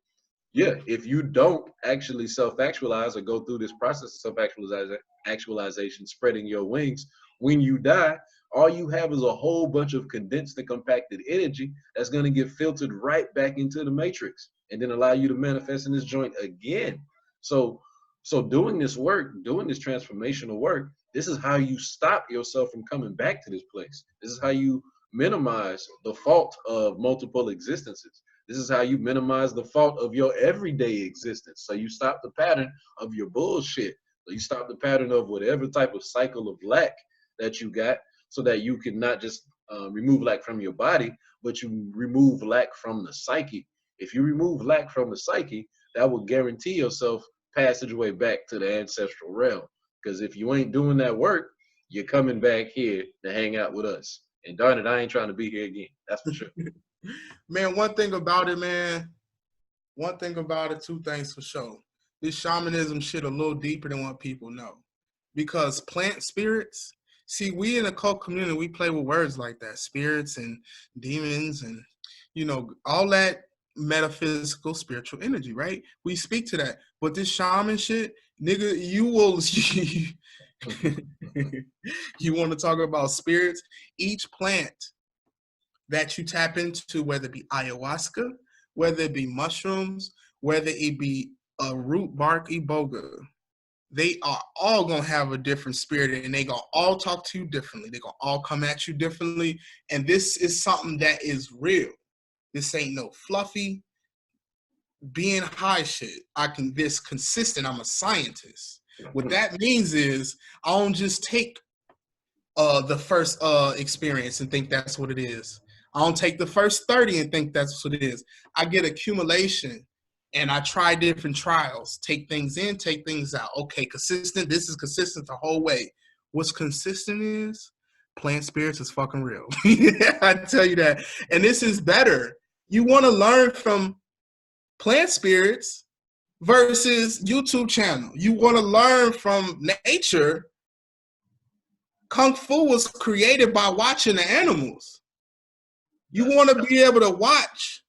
yeah, if you don't actually self-actualize or go through this process of self-actualization, spreading your wings, when you die, all you have is a whole bunch of condensed and compacted energy that's going to get filtered right back into the matrix and then allow you to manifest in this joint again. So, so doing this work, doing this transformational work, this is how you stop yourself from coming back to this place. This is how you minimize the fault of multiple existences. This is how you minimize the fault of your everyday existence. So you stop the pattern of your bullshit. So you stop the pattern of whatever type of cycle of lack that you got, so that you can not just remove lack from your body, but you remove lack from the psyche. If you remove lack from the psyche, that will guarantee yourself passageway back to the ancestral realm. Because if you ain't doing that work, you're coming back here to hang out with us. And darn it, I ain't trying to be here again. That's for sure. Man, one thing about it, man. One thing about it, two things for sure. This shamanism shit a little deeper than what people know. Because plant spirits, see, we in the cult community, we play with words like that. Spirits and demons and, you know, all that metaphysical spiritual energy, right? We speak to that. But this shaman shit, nigga, you will you want to talk about spirits? Each plant that you tap into, whether it be ayahuasca, whether it be mushrooms, whether it be a root bark iboga, they are all going to have a different spirit, and they going to all talk to you differently. They're going to all come at you differently. And this is something that is real. This ain't no fluffy being high shit. I can this consistent. I'm a scientist. What that means is I don't just take the first experience and think that's what it is. I don't take the first 30 and think that's what it is. I get accumulation and I try different trials, take things in, take things out. Okay, consistent. This is consistent the whole way. What's consistent is plant spirits is fucking real. I tell you that. And this is better. You want to learn from plant spirits versus YouTube channel. You want to learn from nature. Kung Fu was created by watching the animals. You want to be able to watch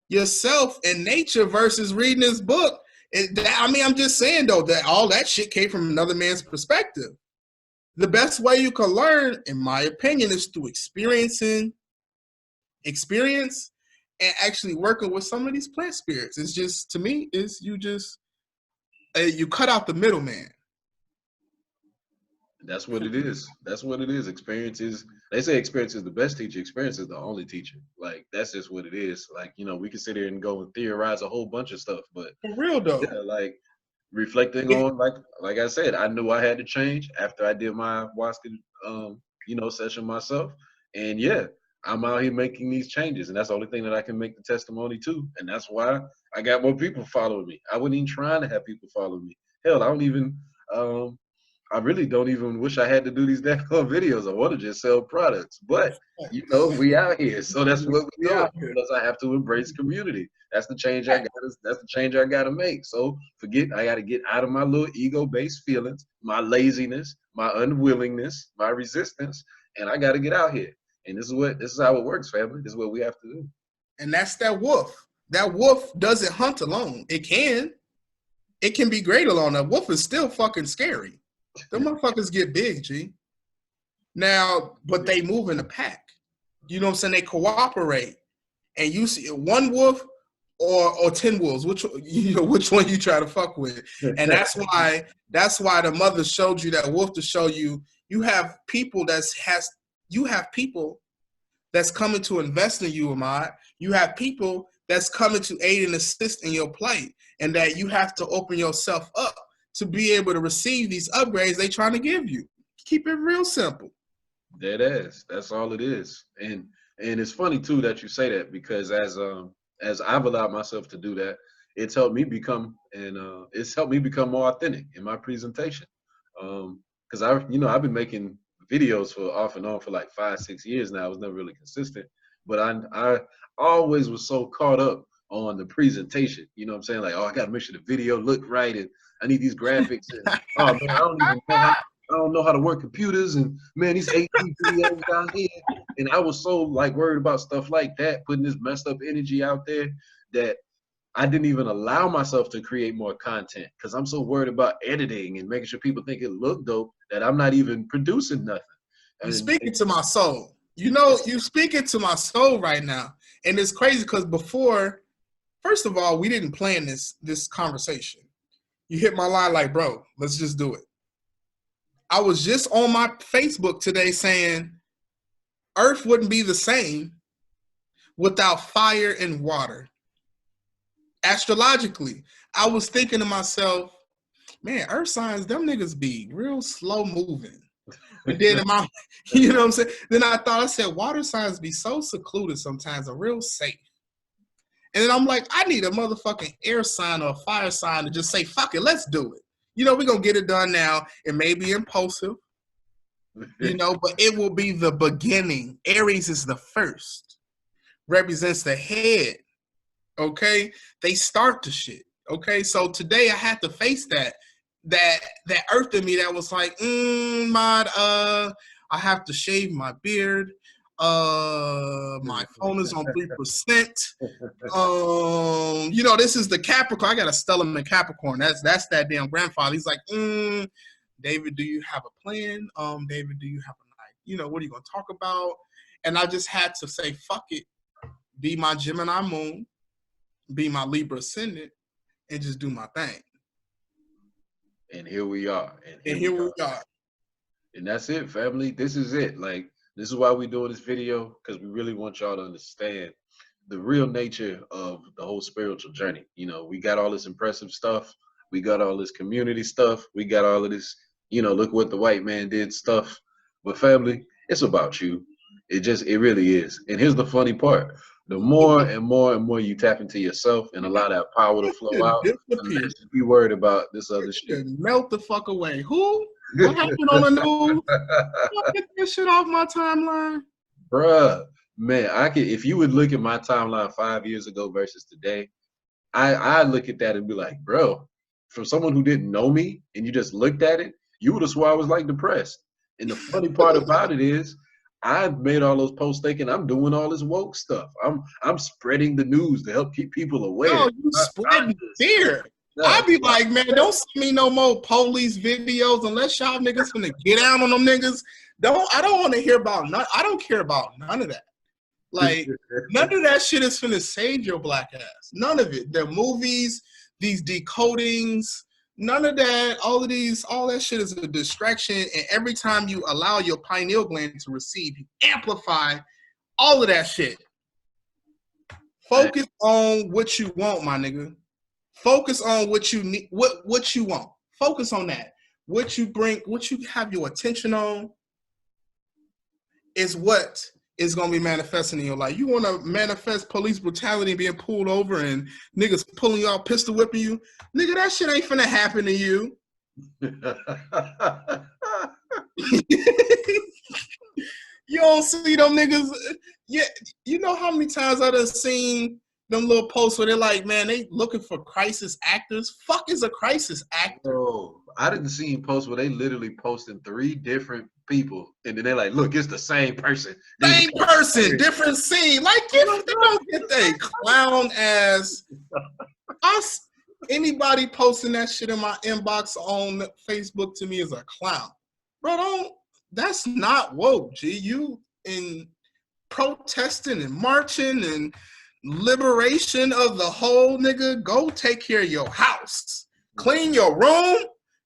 yourself in nature versus reading this book. I'm just saying, though, that all that shit came from another man's perspective. The best way you can learn, in my opinion, is through experience and actually working with some of these plant spirits. It's just, to me, is you cut out the middleman. That's what it is. That's what it is. Experience is, they say experience is the best teacher. Experience is the only teacher. Like, that's just what it is. Like, you know, we can sit here and go and theorize a whole bunch of stuff, but For real, though. yeah, like reflecting on, like I said, I knew I had to change after I did my ayahuasca, you know, session myself. And yeah, I'm out here making these changes, and that's the only thing that I can make the testimony to. And that's why I got more people following me. I wasn't even trying to have people follow me. Hell, I really don't even wish I had to do these damn videos. I want to just sell products, but you know, we out here, so that's what we do. Because I have to embrace community. That's the change I got. That's the change I got to make. So I got to get out of my little ego-based feelings, my laziness, my unwillingness, my resistance, and I got to get out here. And this is how it works, family. This is what we have to do. And that's that wolf. That wolf doesn't hunt alone. It can be great alone. A wolf is still fucking scary. The motherfuckers get big, G. Now, but they move in a pack. You know what I'm saying? They cooperate. And you see one wolf or 10 wolves, which one you try to fuck with. And that's why the mother showed you that wolf, to show you have people that's coming to invest in you, Ahmad. You have people that's coming to aid and assist in your plight, and that you have to open yourself up to be able to receive these upgrades they trying to give you. Keep it real simple. That is. That's all it is. And it's funny too that you say that, because as I've allowed myself to do that, it's helped me become more authentic in my presentation. Because I've been making videos for off and on for like 5-6 years now. I was never really consistent, but I always was so caught up on the presentation. You know what I'm saying? Like, oh, I gotta make sure the video look right, and I need these graphics, and oh man, I don't know how to work computers, and man, these 8D videos down here. And I was so like worried about stuff like that, putting this messed up energy out there, that I didn't even allow myself to create more content because I'm so worried about editing and making sure people think it look dope that I'm not even producing nothing. You're speaking to my soul. You know, you're speaking to my soul right now. And it's crazy because before, first of all, we didn't plan this conversation. You hit my line like, bro, let's just do it. I was just on my Facebook today saying Earth wouldn't be the same without fire and water. Astrologically, I was thinking to myself, man, Earth signs, them niggas be real slow moving. And then you know what I'm saying? Then I said, water signs be so secluded sometimes and real safe. And then I'm like, I need a motherfucking air sign or a fire sign to just say, fuck it, let's do it. You know, we're going to get it done now. It may be impulsive, you know, but it will be the beginning. Aries is the first, represents the head, okay? They start the shit, okay? So today I had to face that earth in me that was like, Ahmad, I have to shave my beard. My phone is on 3%. You know, this is the Capricorn. I got a stellar in Capricorn. That's that damn grandfather. He's like, David, do you have a plan? David, do you have a night? You know, what are you gonna talk about? And I just had to say, fuck it, be my Gemini moon, be my Libra ascendant, and just do my thing. And here we are. And here we are. And that's it, family. This is it. Like, this is why we're doing this video, because we really want y'all to understand the real nature of the whole spiritual journey. You know, we got all this impressive stuff. We got all this community stuff. We got all of this, you know, look what the white man did stuff. But family, it's about you. It really is. And here's the funny part. The more and more and more you tap into yourself and allow that power to flow out, the less you be worried about this other shit. Melt the fuck away. Who? What happened on the news? Get that shit off my timeline. Bruh, man, if you would look at my timeline 5 years ago versus today, I look at that and be like, bro, from someone who didn't know me and you just looked at it, you would have swore I was like depressed. And the funny part about it is, I've made all those posts thinking I'm doing all this woke stuff. I'm spreading the news to help keep people aware. No, you spread fear. I'd be like, man, don't send me no more police videos unless y'all niggas finna get down on them niggas. I don't want to hear about none. I don't care about none of that. Like, none of that shit is finna save your black ass. None of it. The movies, these decodings, none of that. All that shit is a distraction. And every time you allow your pineal gland to receive, you amplify all of that shit. Focus on what you want, my nigga. Focus on what you need, what you want. Focus on that. What you have your attention on is what is going to be manifesting in your life. You want to manifest police brutality being pulled over and niggas pulling you out, pistol whipping you? Nigga, that shit ain't finna happen to you. You don't see them niggas. Yeah, you know how many times I done seen them little posts where they're like, man, they looking for crisis actors. Fuck is a crisis actor? Bro, I didn't see posts where they literally posting 3 different people, and then they're like, look, it's the same person. Same person, different scene. Like, they don't get that clown ass. Us, anybody posting that shit in my inbox on Facebook to me is a clown. Bro, that's not woke, G. You in protesting and marching and liberation of the whole, nigga. Go take care of your house. Clean your room.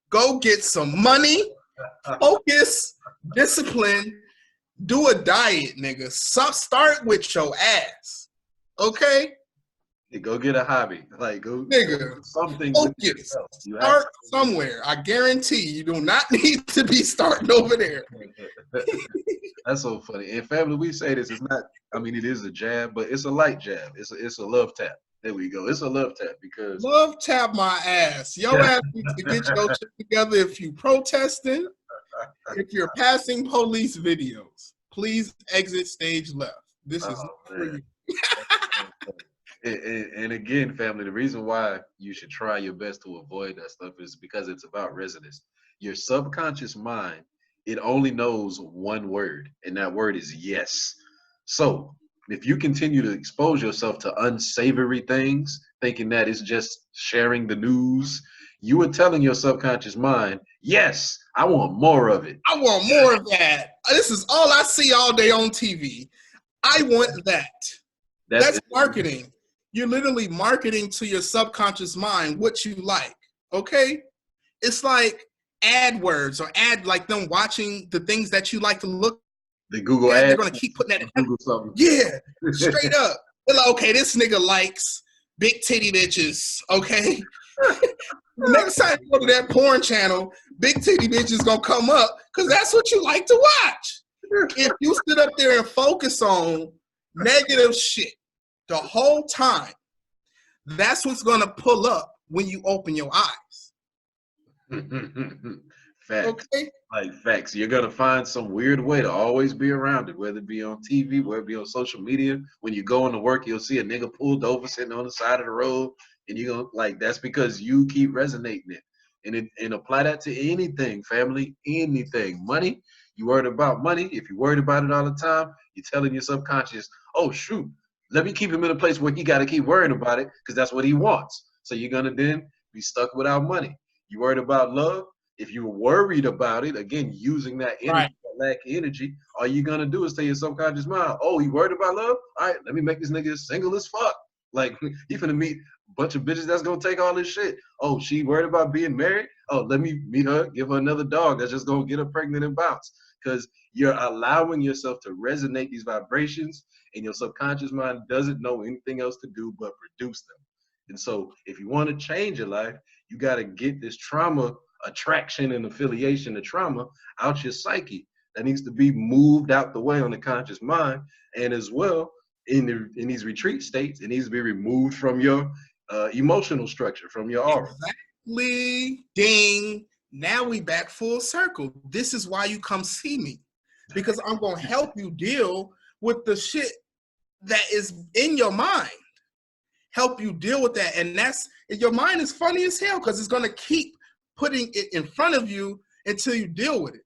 Go get some money. Focus. Discipline. Do a diet, nigga. Start with your ass. Okay? Go get a hobby. Like, go nigga, something. Focus. Start somewhere. I guarantee you do not need to be starting over there. That's so funny. And family, we say this, it's not, I mean, it is a jab, but it's a light jab. It's a love tap. There we go. It's a love tap because love tap my ass. Your ass needs to get your shit together. If you protesting, if you're passing police videos, please exit stage left. This is for you. And again, family, the reason why you should try your best to avoid that stuff is because it's about resonance. Your subconscious mind, it only knows one word, and that word is yes. So if you continue to expose yourself to unsavory things, thinking that it's just sharing the news, you are telling your subconscious mind, yes, I want more of it. I want more of that. This is all I see all day on TV. I want that. That's marketing. You're literally marketing to your subconscious mind what you like. Okay? It's like AdWords or like them watching the things that you like to look the Google at. ads. They're gonna keep putting that in. Google something. Yeah, straight up. They're like, okay, this nigga likes big titty bitches. Okay. Next time you go to that porn channel, big titty bitches gonna come up because that's what you like to watch. If you sit up there and focus on negative shit the whole time, that's what's gonna pull up when you open your eyes. Facts. Okay? Like facts. You're gonna find some weird way to always be around it, whether it be on TV, whether it be on social media. When you go into work, you'll see a nigga pulled over sitting on the side of the road, and you're gonna like that's because you keep resonating it. And apply that to anything, family, anything. Money, you worried about money. If you're worried about it all the time, you're telling your subconscious, oh shoot, let me keep him in a place where he gotta keep worrying about it, because that's what he wants. So you're gonna then be stuck without money. You worried about love? If you're worried about it, again, using that energy, Right. that lack of energy, all you're gonna do is tell your subconscious mind, oh, you worried about love? All right, let me make this nigga single as fuck. Like, he finna meet a bunch of bitches that's gonna take all this shit. Oh, she worried about being married? Oh, let me meet her, give her another dog that's just gonna get her pregnant and bounce. Because you're allowing yourself to resonate these vibrations, and your subconscious mind doesn't know anything else to do but produce them. And so if you want to change your life, you got to get this trauma attraction and affiliation to trauma out your psyche. That needs to be moved out the way on the conscious mind. And as well, in these retreat states, it needs to be removed from your emotional structure, from your aura. Exactly. Ding. Now we back full circle. This is why you come see me, because I'm going to help you deal with the shit that is in your mind. Help you deal with that. And your mind is funny as hell because it's going to keep putting it in front of you until you deal with it.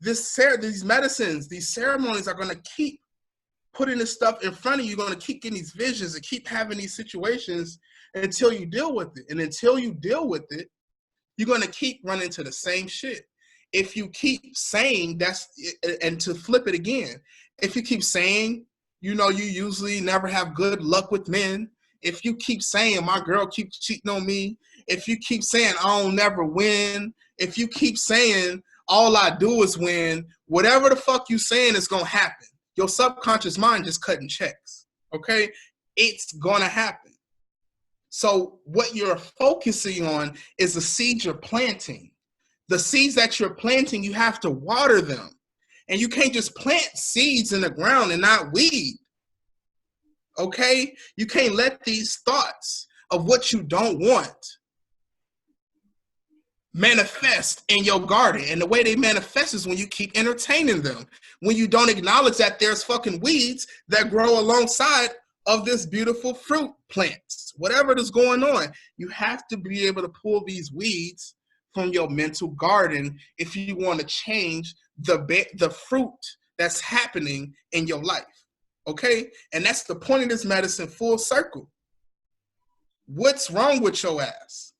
These medicines, these ceremonies are going to keep putting this stuff in front of you. You're going to keep getting these visions and keep having these situations until you deal with it. And until you deal with it, you're going to keep running to the same shit. If you keep saying and to flip it again, if you keep saying, you usually never have good luck with men. If you keep saying my girl keeps cheating on me, if you keep saying I don't never win, if you keep saying all I do is win, whatever the fuck you saying is gonna happen. Your subconscious mind just cutting checks. Okay? It's gonna happen. So what you're focusing on is the seeds you're planting. The seeds that you're planting, you have to water them. And you can't just plant seeds in the ground and not weed. Okay? You can't let these thoughts of what you don't want manifest in your garden. And the way they manifest is when you keep entertaining them. When you don't acknowledge that there's fucking weeds that grow alongside of this beautiful fruit plants. Whatever is going on, you have to be able to pull these weeds from your mental garden if you want to change the fruit that's happening in your life. Okay? And that's the point of this medicine, full circle. What's wrong with your ass?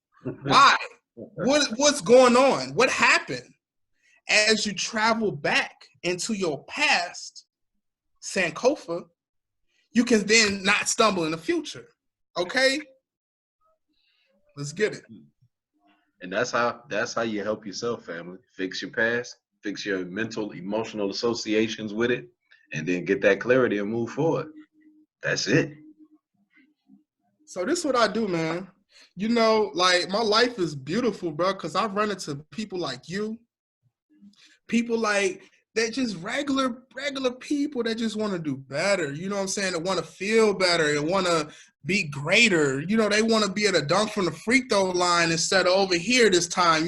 Why? What's going on? What happened? As you travel back into your past, Sankofa, you can then not stumble in the future. Okay? Let's get it. And that's how you help yourself, family. Fix your past, fix your mental, emotional associations with it, and then get that clarity and move forward. That's it. So this is what I do, man. Like my life is beautiful, bro, because I run into people like you. People like that, just regular people that just want to do better. You know what I'm saying? That want to feel better and want to be greater. They want to be at a dunk from the free throw line instead of over here this time,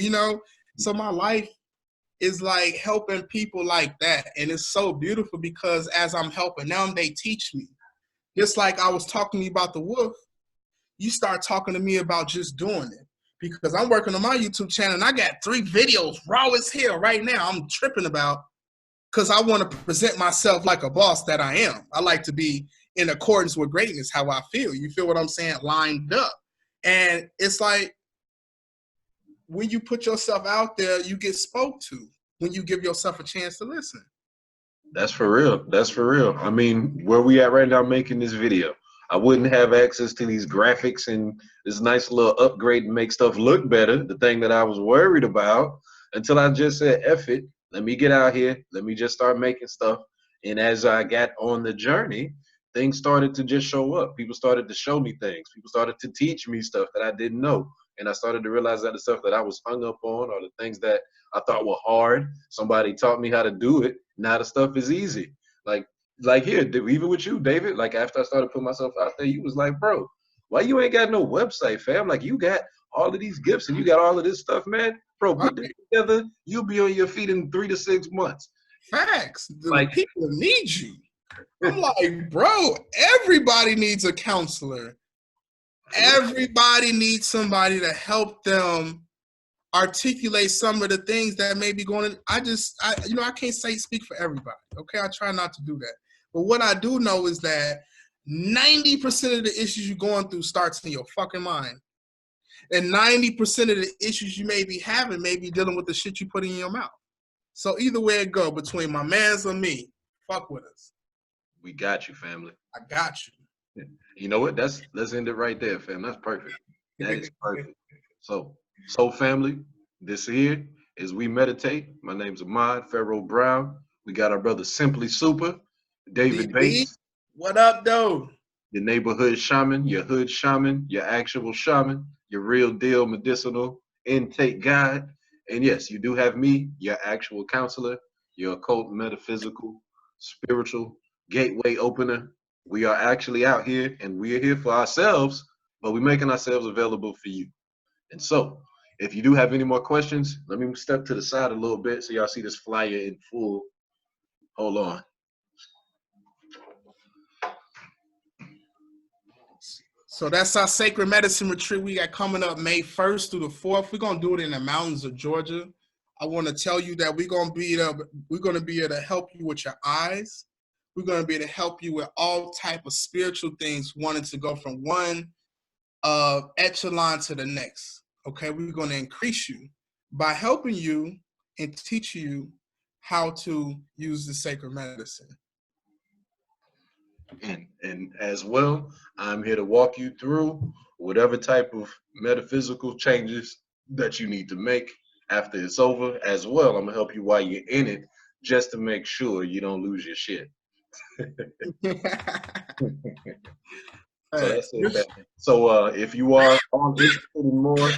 So my life is like helping people like that. And it's so beautiful because as I'm helping them, they teach me. Just like I was talking to you about the wolf, you start talking to me about just doing it. Because I'm working on my YouTube channel and I got 3 videos raw as hell right now I'm tripping about, because I want to present myself like a boss that I am. I like to be in accordance with greatness, how I feel. You feel what I'm saying? Lined up. And it's like, when you put yourself out there, you get spoke to when you give yourself a chance to listen. That's for real. That's for real. I mean, where we at right now making this video, I wouldn't have access to these graphics and this nice little upgrade and make stuff look better, the thing that I was worried about, until I just said, F it, let me get out here, let me just start making stuff. And as I got on the journey, things started to just show up. People started to show me things. People started to teach me stuff that I didn't know. And I started to realize that the stuff that I was hung up on, or the things that I thought were hard, somebody taught me how to do it. Now the stuff is easy. Like here, even with you, David, like after I started putting myself out there, you was like, bro, why you ain't got no website, fam? Like you got all of these gifts and you got all of this stuff, man. Bro, put this together, you'll be on your feet in 3 to 6 months. Facts. The Like, people need you. I'm like, bro, everybody needs a counselor. Everybody needs somebody to help them articulate some of the things that may be going on. I can't speak for everybody. Okay, I try not to do that. But what I do know is that 90% of the issues you're going through starts in your fucking mind. And 90% of the issues you may be having may be dealing with the shit you put in your mouth. So either way it go, between my mans or me, fuck with us. we got you, family. I got you. You know what? Let's end it right there, fam. That's perfect. That is perfect. So family, this here is We Meditate. My name's Ahmad, Pharaoh Brown. We got our brother Simply Super, David DB, Bates. what up, though? Your neighborhood shaman, your hood shaman, your actual shaman, your real deal medicinal intake guide. And yes, you do have me, your actual counselor, your occult, metaphysical, spiritual gateway opener. We are actually out here and we are here for ourselves, but we're making ourselves available for you. And so, if you do have any more questions, let me step to the side a little bit so y'all see this flyer in full. Hold on. So that's our sacred medicine retreat we got coming up May 1st through the 4th. We're gonna do it in the mountains of Georgia. I want to tell you that we're gonna be able to help you with your eyes. We're gonna be able to help you with all type of spiritual things, wanting to go from one echelon to the next. Okay, we're gonna increase you by helping you and teach you how to use the sacred medicine. And as well, I'm here to walk you through whatever type of metaphysical changes that you need to make after it's over. As well, I'm gonna help you while you're in it, just to make sure you don't lose your shit. So that's it, family. So if you are interested in more,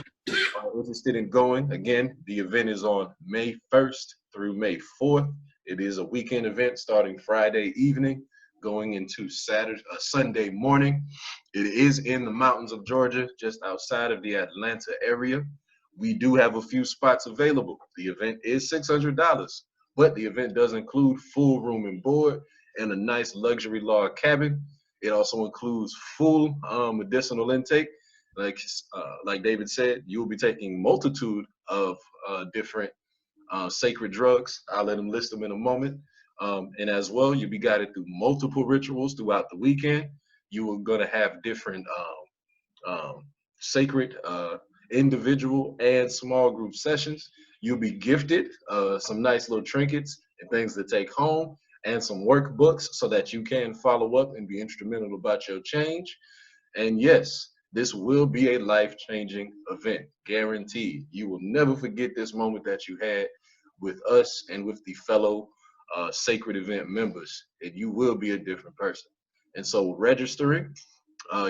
interested in going, again, the event is on May 1st through May 4th. It is a weekend event starting Friday evening, going into Sunday morning. It is in the mountains of Georgia, just outside of the Atlanta area. We do have a few spots available. The event is $600, but the event does include full room and board and a nice luxury log cabin. It also includes full medicinal intake. Like David said, you will be taking multitude of different sacred drugs. I'll let him list them in a moment. And as well, you'll be guided through multiple rituals throughout the weekend. You are going to have different sacred individual and small group sessions. You'll be gifted some nice little trinkets and things to take home, and some workbooks so that you can follow up and be instrumental about your change. And yes, this will be a life-changing event, guaranteed. You will never forget this moment that you had with us and with the fellow sacred event members, and you will be a different person. And so registering,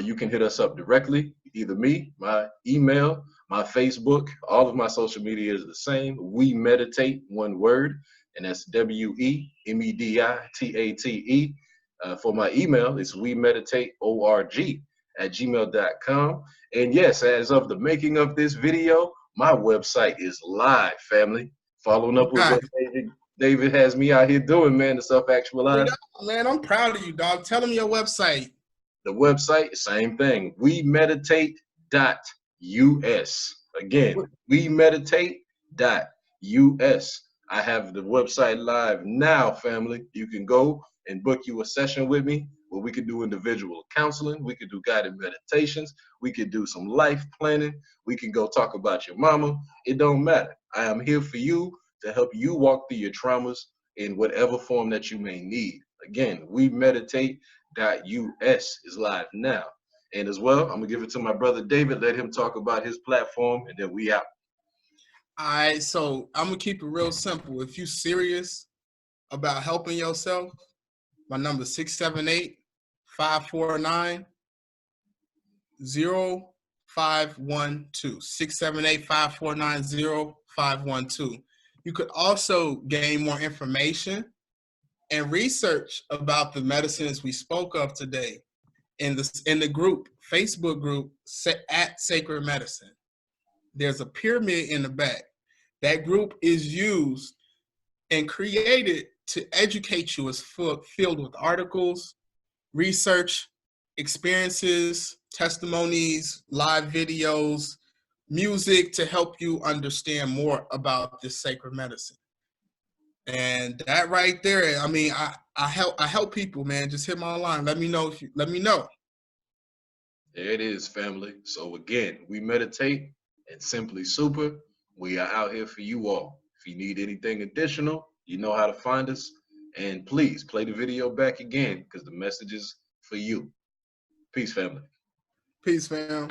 you can hit us up directly, either me, my email, my Facebook, all of my social media is the same. We Meditate, one word, and that's WEMEDITATE. For my email, it's wemeditateorg@gmail.com. And yes, as of the making of this video, my website is live, family. Following up with what David has me out here doing, man, to self-actualize. Man, I'm proud of you, dog. Tell them your website. The website, same thing, wemeditate.us. Again, wemeditate.us. I have the website live now, family. You can go and book you a session with me where we could do individual counseling. We could do guided meditations. We could do some life planning. We can go talk about your mama. It don't matter. I am here for you to help you walk through your traumas in whatever form that you may need. Again, wemeditate.us is live now. And as well, I'm gonna give it to my brother David, let him talk about his platform, and then we out. All right, so I'm gonna keep it real simple. If you're serious about helping yourself, my number is 678-549-0512. 678-549-0512. You could also gain more information and research about the medicines we spoke of today in the group, Facebook group at Sacred Medicine. There's a pyramid in the back. That group is used and created to educate you. It's filled with articles, research, experiences, testimonies, live videos, music to help you understand more about this sacred medicine. And that right there, I mean, I help people, man. Just hit my line. Let me know let me know. There it is, family. So again, we meditate and Simply Super. We are out here for you all. If you need anything additional, you know how to find us. And please play the video back again because the message is for you. Peace, family. Peace, fam.